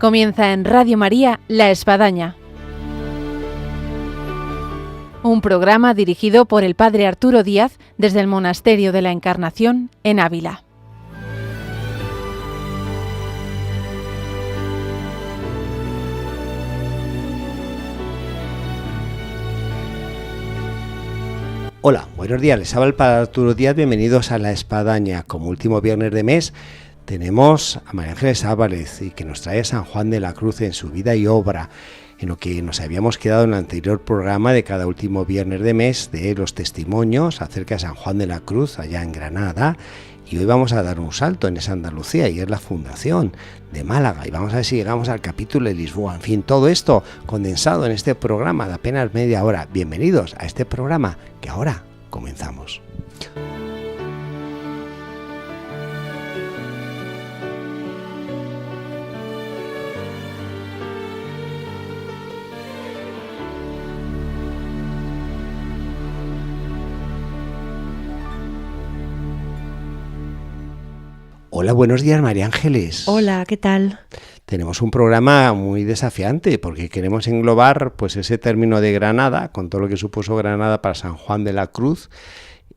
Comienza en Radio María La Espadaña, un programa dirigido por el Padre Arturo Díaz desde el Monasterio de la Encarnación en Ávila. Hola, buenos días, les habla el Padre Arturo Díaz, bienvenidos a La Espadaña. Como último viernes de mes tenemos a María Ángeles Álvarez y que nos trae a San Juan de la Cruz en su vida y obra, en lo que nos habíamos quedado en el anterior programa de cada último viernes de mes de los testimonios acerca de San Juan de la Cruz allá en Granada. Y hoy vamos a dar un salto en esa Andalucía y es la fundación de Málaga. Y vamos a ver si llegamos al capítulo de Lisboa. En fin, todo esto condensado en este programa de apenas media hora. Bienvenidos a este programa que ahora comenzamos. Hola, buenos días, María Ángeles. Hola, ¿qué tal? Tenemos un programa muy desafiante porque queremos englobar pues ese término de Granada, con todo lo que supuso Granada para San Juan de la Cruz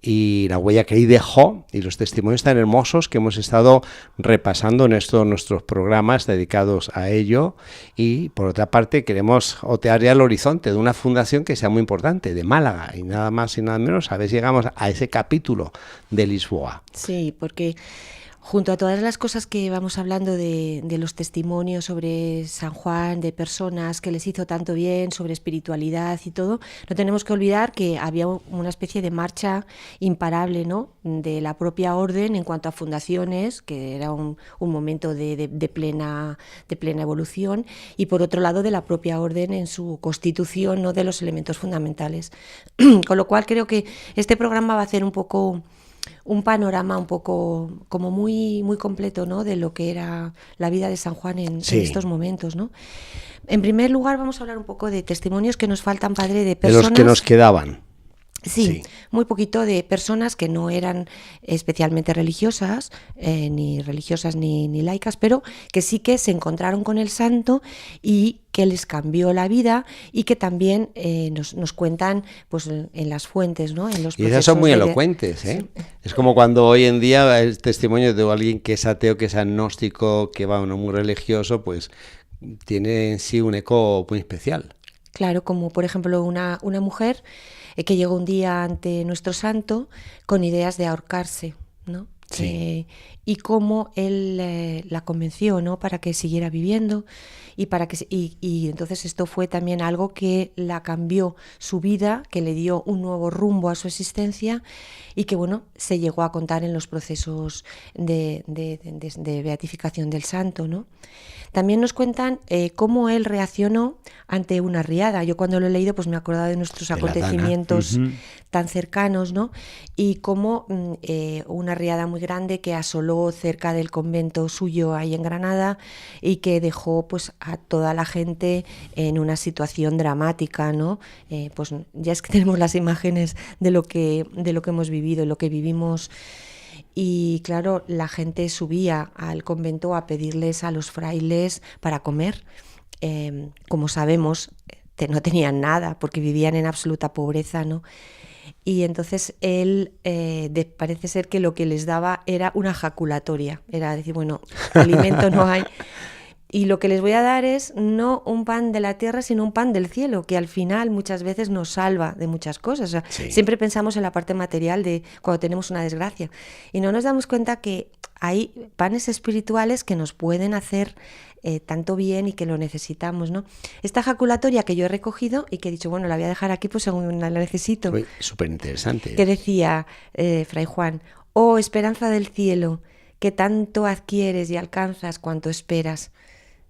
y la huella que ahí dejó y los testimonios tan hermosos que hemos estado repasando en estos nuestros programas dedicados a ello. Y por otra parte queremos otear ya el horizonte de una fundación que sea muy importante, de Málaga, y nada más y nada menos a ver si llegamos a ese capítulo de Lisboa. Sí, porque junto a todas las cosas que vamos hablando de los testimonios sobre San Juan, de personas que les hizo tanto bien, sobre espiritualidad y todo, no tenemos que olvidar que había una especie de marcha imparable, ¿no?, de la propia orden en cuanto a fundaciones, que era un momento de plena evolución, y por otro lado de la propia orden en su constitución, ¿no?, de los elementos fundamentales. Con lo cual creo que este programa va a hacer un poco un panorama un poco como muy completo, ¿no?, de lo que era la vida de San Juan en estos momentos, ¿no? En primer lugar vamos a hablar un poco de testimonios que nos faltan, padre, de personas... De los que nos quedaban. Sí, muy poquito, de personas que no eran especialmente religiosas, ni laicas, pero que sí que se encontraron con el santo y que les cambió la vida y que también nos cuentan pues en las fuentes, ¿no?, en los procesos. Y esas son muy elocuentes, ¿eh? Sí. Es como cuando hoy en día el testimonio de alguien que es ateo, que es agnóstico, que va uno muy religioso, pues tiene en sí un eco muy especial. Claro, como por ejemplo una mujer que llegó un día ante nuestro santo con ideas de ahorcarse, ¿no? Sí. Y cómo él la convenció, ¿no?, para que siguiera viviendo y entonces esto fue también algo que la cambió su vida, que le dio un nuevo rumbo a su existencia y que, bueno, se llegó a contar en los procesos de beatificación del santo, ¿no? También nos cuentan cómo él reaccionó ante una riada. Yo cuando lo he leído pues me he acordado de nuestros acontecimientos tan cercanos, ¿no? Y cómo una riada muy grande que asoló cerca del convento suyo ahí en Granada y que dejó pues a toda la gente en una situación dramática, ¿no? Pues ya es que tenemos las imágenes de lo que hemos vivido, lo que vivimos. Y claro, la gente subía al convento a pedirles a los frailes para comer. Como sabemos, no tenían nada porque vivían en absoluta pobreza, ¿no? Y entonces él parece ser que lo que les daba era una jaculatoria, era decir, bueno, alimento no hay. Y lo que les voy a dar es no un pan de la tierra, sino un pan del cielo, que al final muchas veces nos salva de muchas cosas. O sea, sí. Siempre pensamos en la parte material de cuando tenemos una desgracia. Y no nos damos cuenta que hay panes espirituales que nos pueden hacer tanto bien y que lo necesitamos, ¿no? Esta jaculatoria que yo he recogido y que he dicho, bueno, la voy a dejar aquí pues según la necesito. Súper interesante. Que decía Fray Juan: oh, esperanza del cielo, que tanto adquieres y alcanzas cuanto esperas.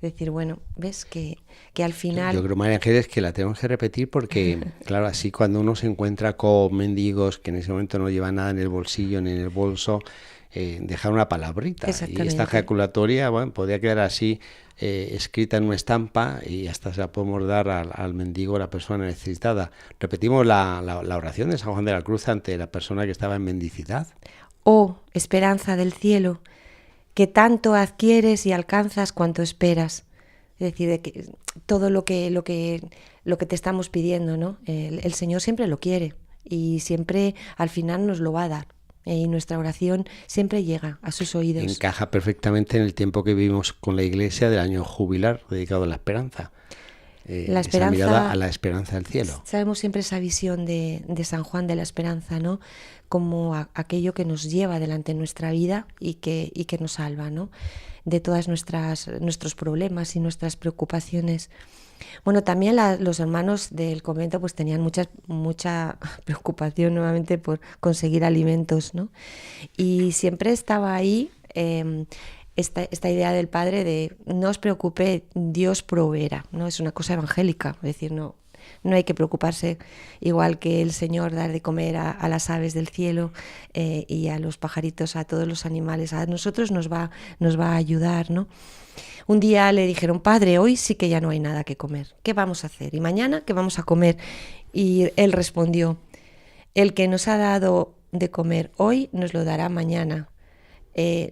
Decir, bueno, ves que al final... Yo creo, María Ángeles, que la tenemos que repetir porque, claro, así cuando uno se encuentra con mendigos que en ese momento no llevan nada en el bolsillo ni en el bolso, dejar una palabrita. Y esta ejaculatoria, bueno, podría quedar así escrita en una estampa y hasta se la podemos dar al mendigo, a la persona necesitada. Repetimos la oración de San Juan de la Cruz ante la persona que estaba en mendicidad. Oh, esperanza del cielo, que tanto adquieres y alcanzas cuanto esperas. decir, de que todo lo que te estamos pidiendo, ¿no? El Señor siempre lo quiere y siempre al final nos lo va a dar. Y nuestra oración siempre llega a sus oídos. Encaja perfectamente en el tiempo que vivimos con la Iglesia del año jubilar dedicado a la esperanza. La esperanza, esa mirada a la esperanza del cielo. Sabemos siempre esa visión de San Juan de la esperanza, ¿no? Como aquello que nos lleva adelante en nuestra vida y que nos salva, ¿no? De todas nuestros problemas y nuestras preocupaciones. Bueno, también los hermanos del convento pues tenían mucha preocupación nuevamente por conseguir alimentos, ¿no? Y siempre estaba ahí esta idea del padre de no os preocupe, Dios proveerá, ¿no? Es una cosa evangélica, es decir, no hay que preocuparse, igual que el Señor dar de comer a las aves del cielo y a los pajaritos, a todos los animales, a nosotros nos va a ayudar, ¿no? Un día le dijeron, padre, hoy sí que ya no hay nada que comer, ¿qué vamos a hacer? ¿Y mañana qué vamos a comer? Y él respondió, el que nos ha dado de comer hoy nos lo dará mañana.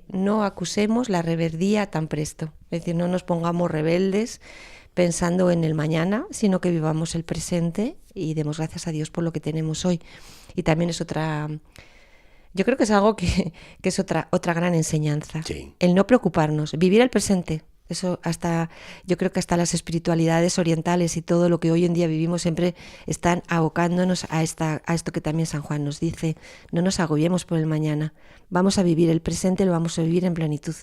No acusemos la rebeldía tan presto, es decir, no nos pongamos rebeldes pensando en el mañana, sino que vivamos el presente y demos gracias a Dios por lo que tenemos hoy. Y también es yo creo que es algo que es otra gran enseñanza, sí. El no preocuparnos, vivir el presente. Eso yo creo que hasta las espiritualidades orientales y todo lo que hoy en día vivimos siempre están abocándonos a esto que también San Juan nos dice, no nos agobiemos por el mañana, vamos a vivir el presente, lo vamos a vivir en plenitud.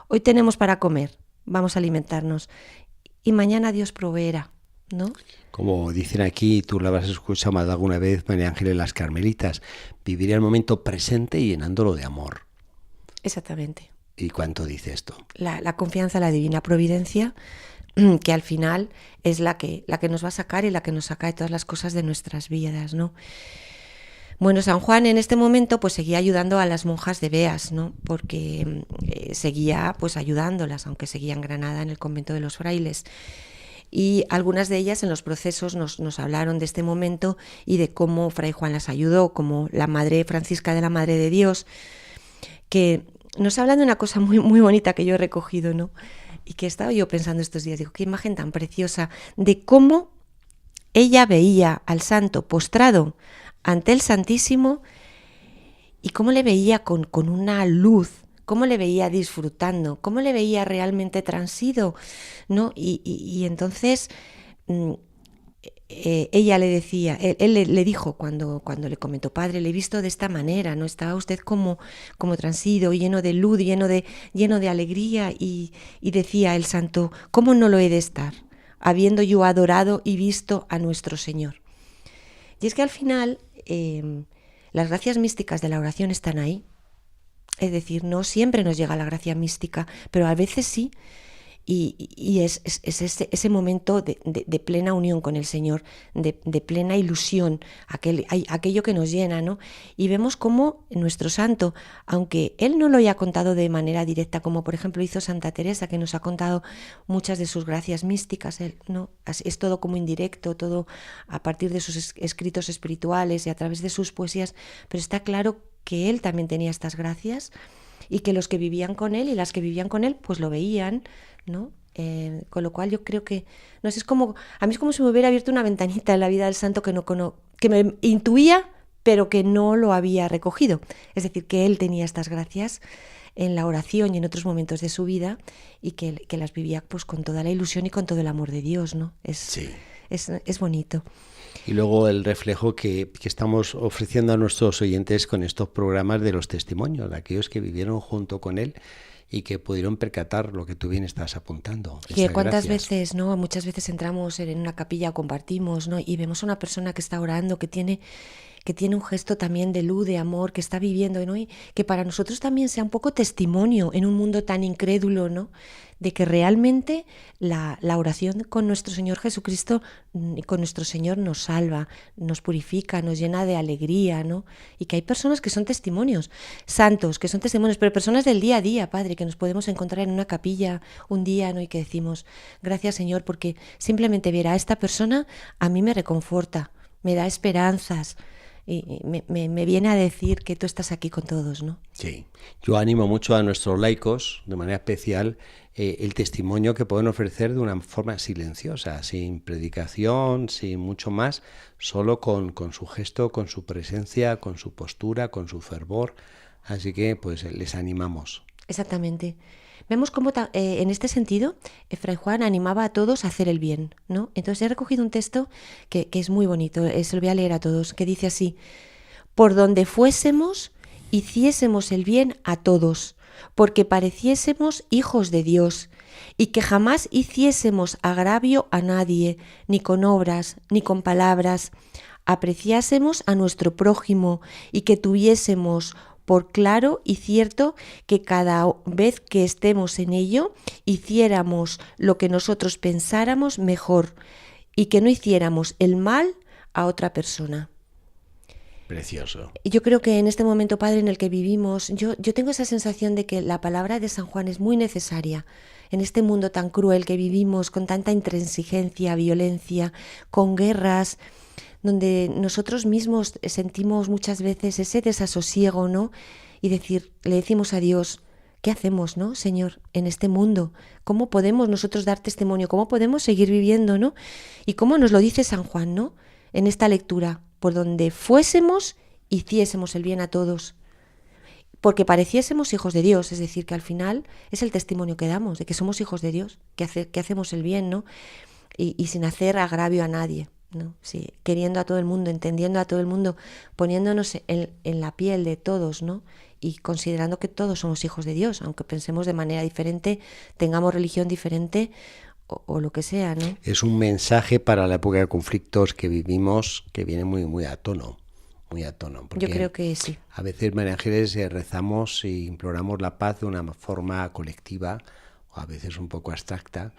Hoy tenemos para comer, vamos a alimentarnos y mañana Dios proveerá, ¿no? Como dicen aquí, tú la habrás escuchado más de alguna vez, María Ángeles, las Carmelitas, vivir el momento presente y llenándolo de amor. Exactamente. ¿Y cuánto dice esto? La confianza en la divina providencia, que al final es la que nos va a sacar y la que nos saca de todas las cosas de nuestras vidas, ¿no? Bueno, San Juan en este momento pues seguía ayudando a las monjas de Beas, ¿no? Porque seguía pues ayudándolas, aunque seguía en Granada en el convento de los frailes. Y algunas de ellas en los procesos nos hablaron de este momento y de cómo Fray Juan las ayudó, como la Madre Francisca de la Madre de Dios, que nos hablan de una cosa muy, muy bonita que yo he recogido, ¿no? Y que he estado yo pensando estos días, digo, qué imagen tan preciosa de cómo ella veía al santo postrado ante el Santísimo y cómo le veía con una luz, cómo le veía disfrutando, cómo le veía realmente transido, ¿no? Y entonces ella le decía, él le dijo cuando le comentó, padre, le he visto de esta manera, ¿no? Estaba usted como transido, lleno de luz, lleno de alegría, y decía el santo, ¿cómo no lo he de estar, habiendo yo adorado y visto a nuestro Señor? Y es que al final las gracias místicas de la oración están ahí, es decir, no siempre nos llega la gracia mística, pero a veces sí. Y es ese momento de plena unión con el Señor, de plena ilusión, aquello que nos llena, ¿no? Y vemos cómo nuestro santo, aunque él no lo haya contado de manera directa, como por ejemplo hizo Santa Teresa, que nos ha contado muchas de sus gracias místicas, él, ¿no? Es todo como indirecto, todo a partir de sus escritos espirituales y a través de sus poesías, pero está claro que él también tenía estas gracias y que los que vivían con él y las que vivían con él pues lo veían, ¿no? Con lo cual yo creo que, no sé, a mí es como si me hubiera abierto una ventanita en la vida del santo que me intuía, pero que no lo había recogido. Es decir, que él tenía estas gracias en la oración y en otros momentos de su vida y que las vivía pues con toda la ilusión y con todo el amor de Dios, ¿no? Sí. Es bonito. Y luego el reflejo que estamos ofreciendo a nuestros oyentes con estos programas de los testimonios, de aquellos que vivieron junto con él y que pudieron percatar lo que tú bien estás apuntando. Que cuántas veces, ¿no? Muchas veces entramos en una capilla, compartimos, ¿no? Y vemos a una persona que está orando, que tiene un gesto también de luz, de amor, que está viviendo, ¿no? Y que para nosotros también sea un poco testimonio en un mundo tan incrédulo, ¿no? De que realmente la oración con nuestro Señor Jesucristo y con nuestro Señor nos salva, nos purifica, nos llena de alegría, ¿no? Y que hay personas que son testimonios, santos, que son testimonios, pero personas del día a día, Padre, que nos podemos encontrar en una capilla un día, ¿no? Y que decimos, gracias Señor, porque simplemente ver a esta persona a mí me reconforta, me da esperanzas, y me viene a decir que tú estás aquí con todos, ¿no? Sí, yo animo mucho a nuestros laicos, de manera especial, el testimonio que pueden ofrecer de una forma silenciosa, sin predicación, sin mucho más, solo con su gesto, con su presencia, con su postura, con su fervor. Así que pues les animamos. Exactamente. Vemos cómo en este sentido Fray Juan animaba a todos a hacer el bien, ¿no? Entonces he recogido un texto que es muy bonito, se lo voy a leer a todos, que dice así: por donde fuésemos, hiciésemos el bien a todos, porque pareciésemos hijos de Dios, y que jamás hiciésemos agravio a nadie, ni con obras, ni con palabras, apreciásemos a nuestro prójimo, y que tuviésemos por claro y cierto que cada vez que estemos en ello, hiciéramos lo que nosotros pensáramos mejor, y que no hiciéramos el mal a otra persona. Precioso. Y yo creo que en este momento, Padre, en el que vivimos, yo tengo esa sensación de que la palabra de San Juan es muy necesaria en este mundo tan cruel que vivimos, con tanta intransigencia, violencia, con guerras, donde nosotros mismos sentimos muchas veces ese desasosiego, ¿no? Y le decimos a Dios: ¿qué hacemos, no, Señor, en este mundo? ¿Cómo podemos nosotros dar testimonio? ¿Cómo podemos seguir viviendo, no? Y cómo nos lo dice San Juan, ¿no? En esta lectura: por donde fuésemos, hiciésemos el bien a todos, porque pareciésemos hijos de Dios, es decir, que al final es el testimonio que damos, de que somos hijos de Dios, que hacemos el bien, ¿no? Y sin hacer agravio a nadie, ¿no? Sí, queriendo a todo el mundo, entendiendo a todo el mundo, poniéndonos en la piel de todos, ¿no? Y considerando que todos somos hijos de Dios, aunque pensemos de manera diferente, tengamos religión diferente o lo que sea, ¿no? Es un mensaje para la época de conflictos que vivimos que viene muy, muy a tono. Muy a tono. Yo creo que sí. A veces, María Ángeles, rezamos e imploramos la paz de una forma colectiva, o a veces un poco abstracta,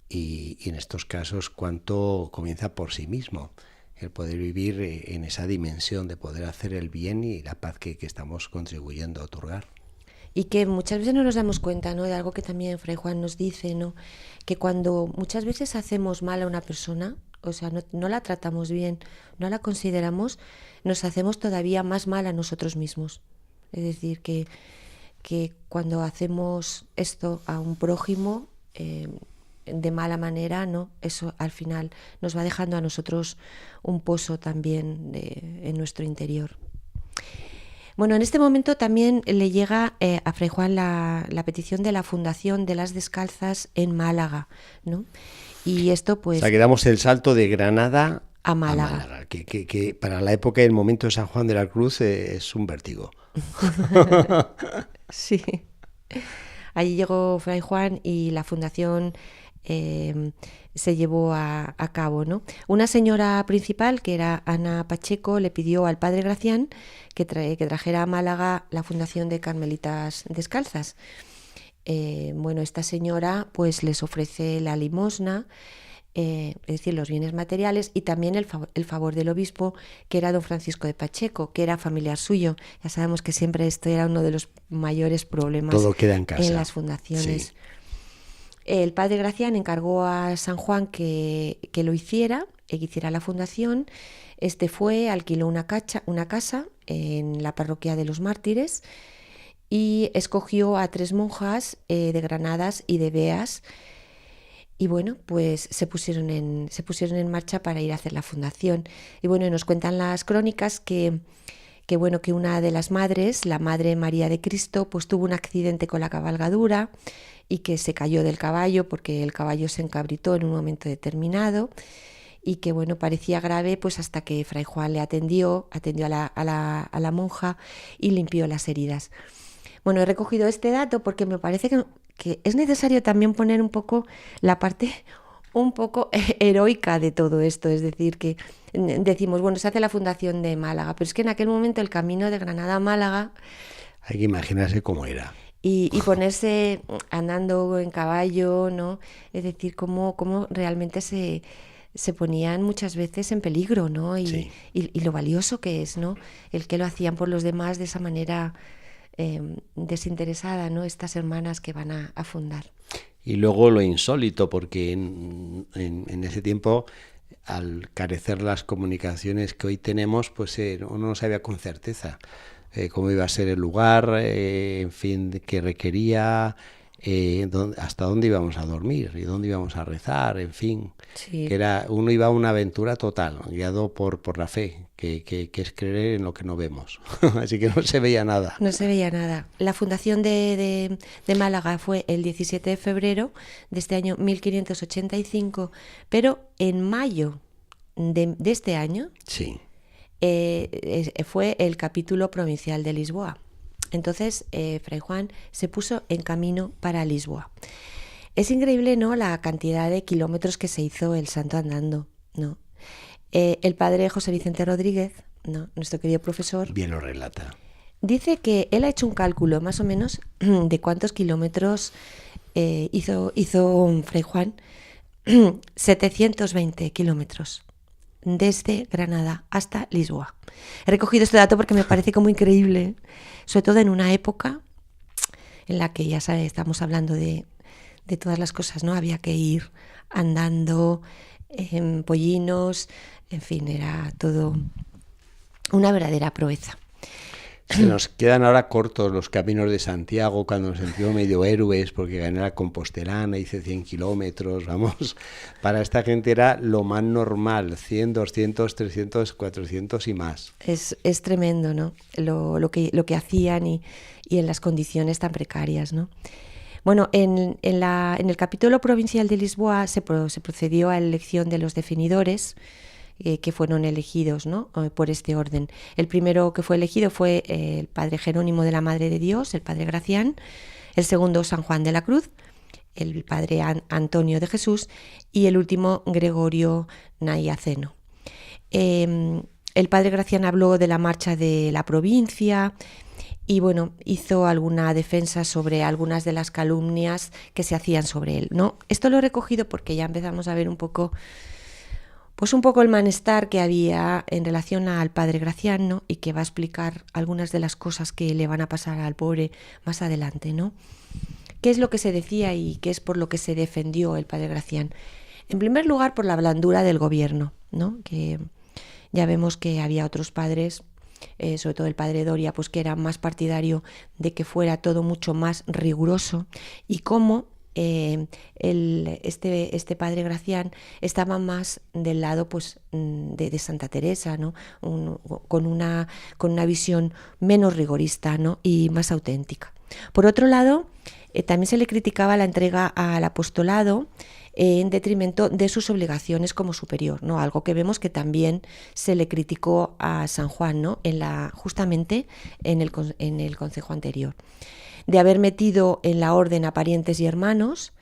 y en estos casos cuánto comienza por sí mismo, el poder vivir en esa dimensión de poder hacer el bien y la paz que estamos contribuyendo a otorgar. Y que muchas veces no nos damos cuenta, ¿no?, de algo que también Fray Juan nos dice, ¿no?, que cuando muchas veces hacemos mal a una persona, o sea, no la tratamos bien, no la consideramos, nos hacemos todavía más mal a nosotros mismos. Es decir, que cuando hacemos esto a un prójimo de mala manera, ¿no?, eso al final nos va dejando a nosotros un pozo también en nuestro interior. Bueno, en este momento también le llega a Fray Juan la petición de la fundación de las Descalzas en Málaga, ¿no? Y esto pues... O sea, que damos el salto de Granada a Málaga. Que para la época y el momento de San Juan de la Cruz es un vértigo. Sí. Allí llegó Fray Juan y la fundación se llevó a cabo, ¿no? Una señora principal, que era Ana Pacheco, le pidió al padre Gracián que trajera a Málaga la fundación de Carmelitas Descalzas. Bueno, esta señora pues les ofrece la limosna, es decir, los bienes materiales, y también el favor del obispo, que era don Francisco de Pacheco, que era familiar suyo. Ya sabemos que siempre esto era uno de los mayores problemas. Todo queda en casa. En las fundaciones. Sí. El padre Gracián encargó a San Juan que lo hiciera, que hiciera la fundación. Este fue, alquiló una casa en la parroquia de los Mártires y escogió a 3 monjas de Granadas y de Beas. Y bueno, pues se pusieron en marcha para ir a hacer la fundación. Y bueno, nos cuentan las crónicas que una de las madres, la Madre María de Cristo, pues tuvo un accidente con la cabalgadura y que se cayó del caballo porque el caballo se encabritó en un momento determinado, y que bueno, parecía grave, pues hasta que Fray Juan le atendió a la monja y limpió las heridas. Bueno, he recogido este dato porque me parece que es necesario también poner un poco la parte un poco heroica de todo esto, es decir, que decimos, bueno, se hace la fundación de Málaga, pero es que en aquel momento el camino de Granada a Málaga... Hay que imaginarse cómo era. Y ponerse andando en caballo, ¿no? Es decir, cómo realmente se ponían muchas veces en peligro, ¿no? Sí. Y lo valioso que es, ¿no?, el que lo hacían por los demás de esa manera desinteresada, ¿no?, estas hermanas que van a fundar. Y luego lo insólito, porque en ese tiempo, al carecer las comunicaciones que hoy tenemos, pues uno no sabía con certeza cómo iba a ser el lugar, en fin, qué requería, hasta dónde íbamos a dormir y dónde íbamos a rezar, en fin. Sí. Que uno iba a una aventura total, guiado por la fe, que es creer en lo que no vemos. Así que no se veía nada. No se veía nada. La fundación de Málaga fue el 17 de febrero de este año 1585, pero en mayo de este año sí. Fue el capítulo provincial de Lisboa. Entonces, Fray Juan se puso en camino para Lisboa. Es increíble, ¿no?, la cantidad de kilómetros que se hizo el santo andando, ¿no? El padre José Vicente Rodríguez, ¿no?, nuestro querido profesor, bien lo relata. Dice que él ha hecho un cálculo más o menos de cuántos kilómetros hizo Fray Juan. 720 kilómetros desde Granada hasta Lisboa. He recogido este dato porque me parece como increíble, sobre todo en una época en la que, ya sabes, estamos hablando de todas las cosas, ¿no? Había que ir andando en pollinos, en fin, era todo una verdadera proeza. Se nos quedan ahora cortos los caminos de Santiago, cuando nos sentimos medio héroes porque gané la Compostelana, hice 100 kilómetros, vamos. Para esta gente era lo más normal, 100, 200, 300, 400 y más. Es tremendo, ¿no? Lo que hacían y en las condiciones tan precarias, ¿no? Bueno, en el capítulo provincial de Lisboa se procedió a la elección de los definidores, que fueron elegidos, ¿no?, por este orden. El primero que fue elegido fue el padre Jerónimo de la Madre de Dios, el padre Gracián; el segundo, San Juan de la Cruz; el padre Antonio de Jesús; y el último, Gregorio Naiaceno. El padre Gracián habló de la marcha de la provincia y, bueno, hizo alguna defensa sobre algunas de las calumnias que se hacían sobre él, ¿no? Esto lo he recogido porque ya empezamos a ver un poco el malestar que había en relación al padre Gracián, ¿no?, y que va a explicar algunas de las cosas que le van a pasar al pobre más adelante, ¿no? ¿Qué es lo que se decía y qué es por lo que se defendió el padre Gracián? En primer lugar, por la blandura del gobierno, ¿no? Que ya vemos que había otros padres, sobre todo el padre Doria, pues que era más partidario de que fuera todo mucho más riguroso, y cómo este padre Gracián estaba más del lado, pues, de Santa Teresa, ¿no?, con una visión menos rigorista, ¿no?, y más auténtica. Por otro lado, también se le criticaba la entrega al apostolado en detrimento de sus obligaciones como superior, ¿no?, algo que vemos que también se le criticó a San Juan, ¿no?, justamente en el concejo anterior, de haber metido en la orden a parientes y hermanos,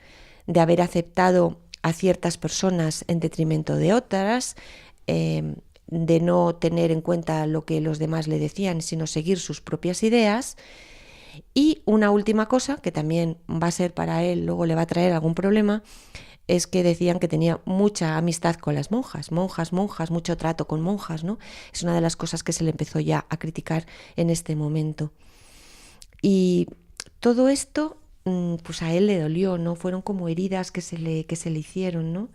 de haber aceptado a ciertas personas en detrimento de otras, de no tener en cuenta lo que los demás le decían, sino seguir sus propias ideas. Y una última cosa, que también va a ser para él, luego le va a traer algún problema, es que decían que tenía mucha amistad con las monjas, mucho trato con monjas, ¿no? Es una de las cosas que se le empezó ya a criticar en este momento. Y todo esto, pues a él le dolió, ¿no? Fueron como heridas que se le hicieron, ¿no?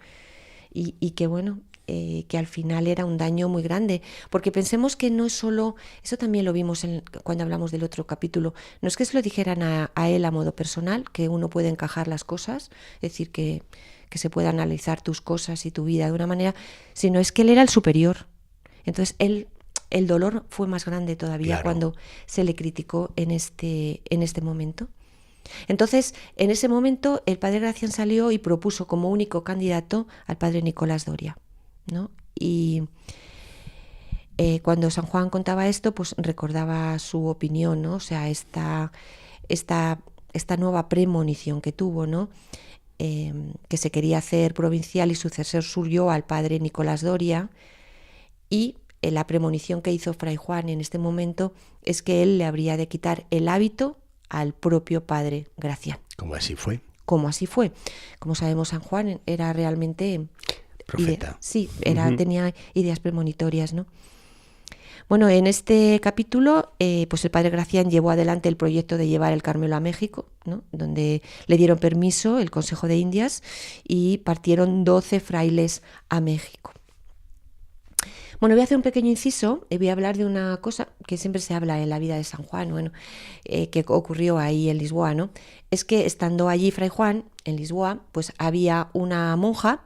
Y que, bueno, que al final era un daño muy grande, porque pensemos que no es solo, eso también lo vimos cuando hablamos del otro capítulo, no es que se lo dijeran a él a modo personal, que uno puede encajar las cosas, es decir, que se pueda analizar tus cosas y tu vida de una manera, sino es que él era el superior. Entonces el dolor fue más grande todavía, claro, cuando se le criticó en este momento. Entonces, en ese momento, el padre Gracián salió y propuso como único candidato al padre Nicolás Doria, ¿no? Y cuando San Juan contaba esto, pues recordaba su opinión, ¿no? O sea, esta nueva premonición que tuvo, ¿no? Que se quería hacer provincial y sucesor suyo al padre Nicolás Doria, y la premonición que hizo Fray Juan en este momento es que él le habría de quitar el hábito al propio padre Gracián. Como así fue. Como sabemos, San Juan era realmente profeta. Tenía ideas premonitorias, ¿no? Bueno, en este capítulo, pues el padre Gracián llevó adelante el proyecto de llevar el Carmelo a México, ¿no?, donde le dieron permiso el Consejo de Indias y partieron 12 frailes a México. Bueno, voy a hacer un pequeño inciso y voy a hablar de una cosa que siempre se habla en la vida de San Juan, bueno, que ocurrió ahí en Lisboa, ¿no? Es que estando allí Fray Juan, en Lisboa, pues había una monja,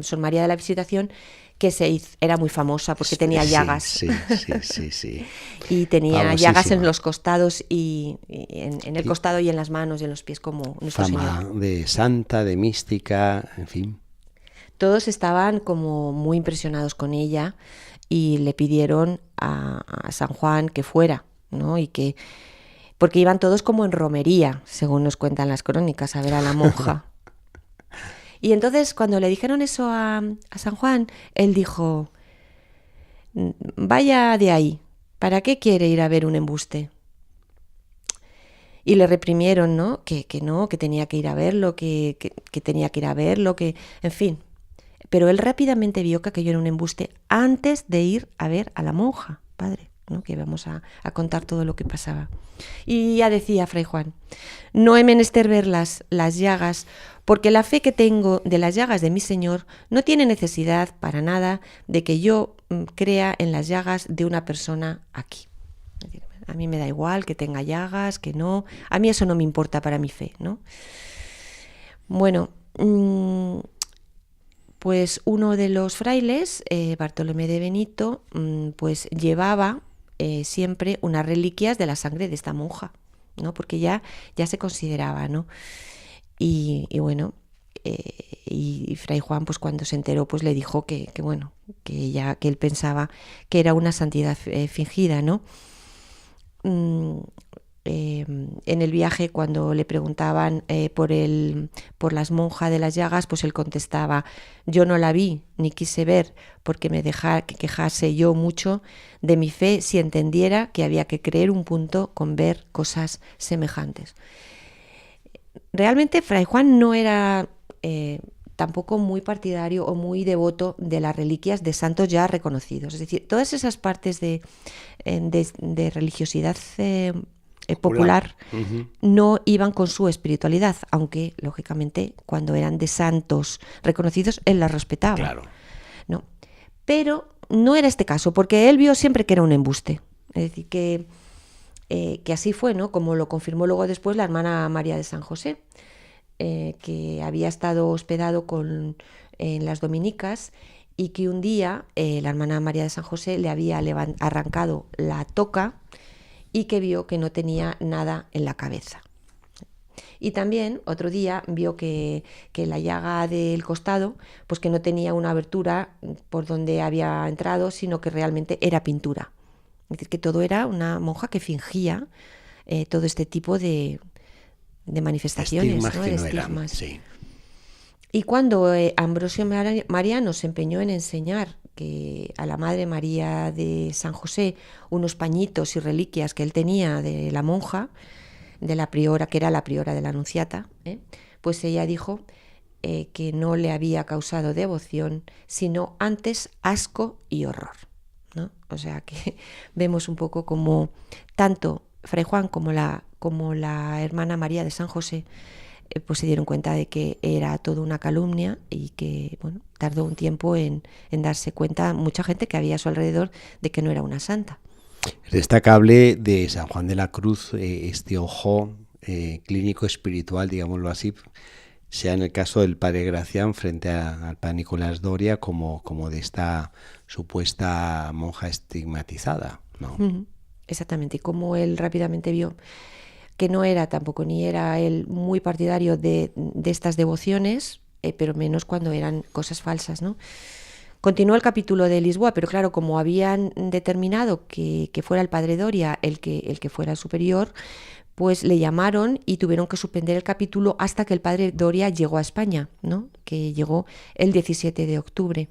Sor María de la Visitación, que era muy famosa porque tenía llagas. Sí. Y tenía Famosísima. llagas en los costados y en el costado y en las manos y en los pies, como nuestro Fama Señor. de santa, de mística, en fin. Todos estaban como muy impresionados con ella y le pidieron a San Juan que fuera, ¿no? Porque iban todos como en romería, según nos cuentan las crónicas, a ver a la monja. Y entonces cuando le dijeron eso a San Juan, él dijo: vaya de ahí, ¿para qué quiere ir a ver un embuste? Y le reprimieron, ¿no? Que no, que tenía que ir a verlo, que tenía que ir a verlo, en fin. Pero él rápidamente vio que aquello era un embuste antes de ir a ver a la monja, padre, ¿no? Que vamos a contar todo lo que pasaba. Y ya decía Fray Juan: no he menester ver las llagas, porque la fe que tengo de las llagas de mi Señor no tiene necesidad para nada de que yo crea en las llagas de una persona aquí. A mí me da igual que tenga llagas, que no. A mí eso no me importa para mi fe, ¿no? Bueno, pues uno de los frailes, Bartolomé de Benito, pues llevaba siempre unas reliquias de la sangre de esta monja, ¿no? Porque ya se consideraba, ¿no? Y bueno, y Fray Juan, pues cuando se enteró, pues le dijo que él pensaba que era una santidad fingida, ¿no? En el viaje, cuando le preguntaban por las monjas de las llagas, pues él contestaba: yo no la vi ni quise ver, porque me dejara que quejase yo mucho de mi fe si entendiera que había que creer un punto con ver cosas semejantes. Realmente Fray Juan no era tampoco muy partidario o muy devoto de las reliquias de santos ya reconocidos. Es decir, todas esas partes de religiosidad popular no iban con su espiritualidad, aunque lógicamente cuando eran de santos reconocidos él las respetaba. Claro. No. Pero no era este caso, porque él vio siempre que era un embuste. Es decir, que así fue, ¿no? Como lo confirmó luego después la hermana María de San José, que había estado hospedado en las dominicas, y que un día la hermana María de San José le había arrancado la toca y que vio que no tenía nada en la cabeza. Y también otro día vio que la llaga del costado, pues que no tenía una abertura por donde había entrado, sino que realmente era pintura. Es decir, que todo era una monja que fingía todo este tipo de manifestaciones, estigmas, ¿no? que De no estigmas. eran, sí. Y cuando Ambrosio Mariano se empeñó en enseñar a la Madre María de San José unos pañitos y reliquias que él tenía de la monja, de la priora, que era la priora de la Anunciata, pues ella dijo que no le había causado devoción, sino antes asco y horror, ¿no? O sea que vemos un poco como tanto Fray Juan como la hermana María de San José pues se dieron cuenta de que era toda una calumnia, y que bueno, tardó un tiempo en darse cuenta mucha gente que había a su alrededor de que no era una santa. Es destacable de San Juan de la Cruz este ojo clínico espiritual, digámoslo así, sea en el caso del padre Gracián frente al padre Nicolás Doria, como de esta supuesta monja estigmatizada, ¿no? Exactamente, y como él rápidamente vio que no era tampoco, ni era él muy partidario de estas devociones, pero menos cuando eran cosas falsas, ¿no? Continuó el capítulo de Lisboa, pero claro, como habían determinado que fuera el padre Doria el que fuera el superior, pues le llamaron y tuvieron que suspender el capítulo hasta que el padre Doria llegó a España, ¿no? Que llegó el 17 de octubre.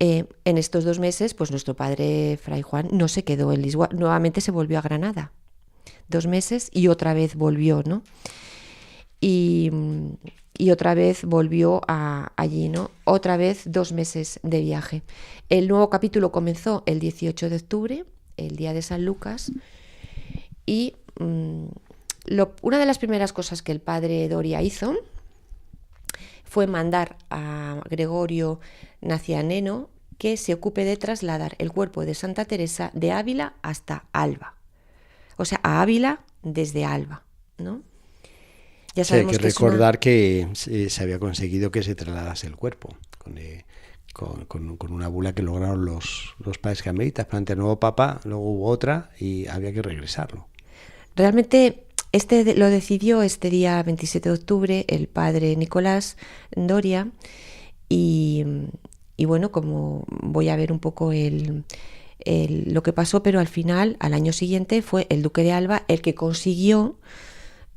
En estos 2 meses, pues nuestro padre Fray Juan no se quedó en Lisboa, nuevamente se volvió a Granada. 2 meses y otra vez volvió, ¿no? Y otra vez volvió allí, ¿no? Otra vez 2 meses de viaje. El nuevo capítulo comenzó el 18 de octubre, el día de San Lucas, y una de las primeras cosas que el padre Doria hizo fue mandar a Gregorio Nacianeno que se ocupe de trasladar el cuerpo de Santa Teresa de Ávila hasta Alba. O sea, a Ávila desde Alba, ¿no? Ya sabemos hay que recordar que se había conseguido que se trasladase el cuerpo con una bula que lograron los padres carmelitas frente al nuevo papa. Luego hubo otra y había que regresarlo. Realmente lo decidió este día 27 de octubre el padre Nicolás Doria y bueno, como voy a ver un poco lo que pasó, pero al final, al año siguiente, fue el duque de Alba el que consiguió,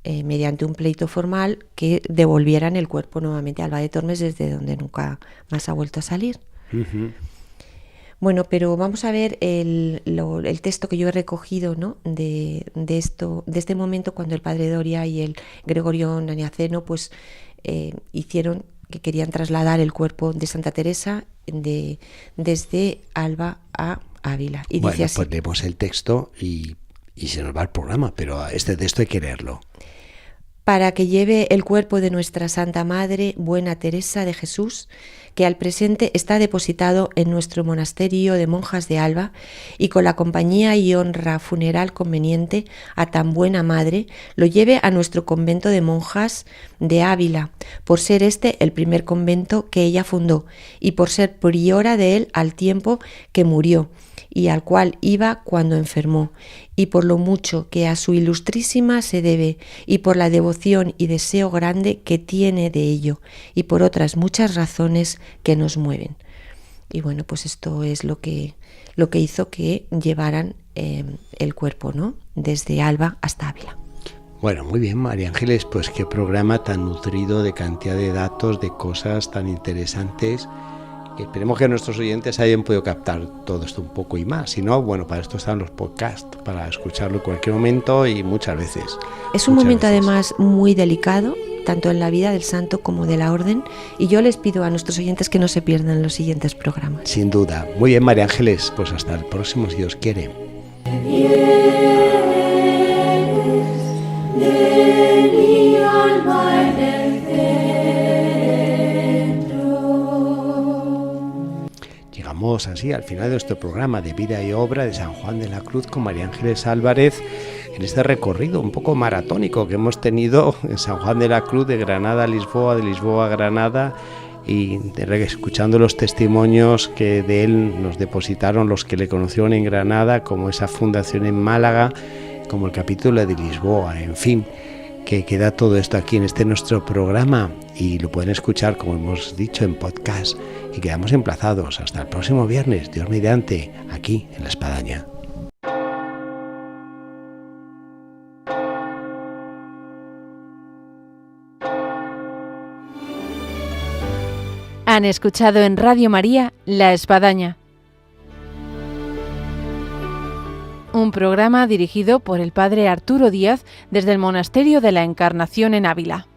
mediante un pleito formal, que devolvieran el cuerpo nuevamente a Alba de Tormes, desde donde nunca más ha vuelto a salir. Uh-huh. Bueno, pero vamos a ver el texto que yo he recogido, ¿no? de este momento, cuando el padre Doria y el Gregorio Naniaceno pues hicieron que querían trasladar el cuerpo de Santa Teresa desde Alba a Ávila. Y bueno, dice así: pues leemos el texto y se nos va el programa, pero este texto hay que leerlo. Para que lleve el cuerpo de nuestra Santa Madre, Buena Teresa de Jesús, que al presente está depositado en nuestro monasterio de monjas de Alba, y con la compañía y honra funeral conveniente a tan buena madre, lo lleve a nuestro convento de monjas de Ávila, por ser este el primer convento que ella fundó, y por ser priora de él al tiempo que murió, y al cual iba cuando enfermó, y por lo mucho que a su ilustrísima se debe, y por la devoción y deseo grande que tiene de ello, y por otras muchas razones que nos mueven. Y bueno, pues esto es lo que hizo que llevaran el cuerpo, ¿no?, desde Alba hasta Ávila. Bueno, muy bien, María Ángeles, pues qué programa tan nutrido de cantidad de datos, de cosas tan interesantes. Esperemos que nuestros oyentes hayan podido captar todo esto un poco y más. Si no, bueno, para esto están los podcasts, para escucharlo en cualquier momento y muchas veces. Es un momento además muy delicado, tanto en la vida del santo como de la orden, y yo les pido a nuestros oyentes que no se pierdan los siguientes programas. Sin duda. Muy bien, María Ángeles, pues hasta el próximo, si Dios quiere. Llegamos así al final de nuestro programa de vida y obra de San Juan de la Cruz con María Ángeles Álvarez, en este recorrido un poco maratónico que hemos tenido en San Juan de la Cruz, de Granada a Lisboa, de Lisboa a Granada, y escuchando los testimonios que de él nos depositaron los que le conocieron en Granada, como esa fundación en Málaga, como el capítulo de Lisboa, en fin, que queda todo esto aquí en este nuestro programa y lo pueden escuchar, como hemos dicho, en podcast, y quedamos emplazados hasta el próximo viernes, Dios mediante, aquí en La Espadaña. Han escuchado en Radio María La Espadaña, un programa dirigido por el padre Arturo Díaz desde el Monasterio de la Encarnación en Ávila.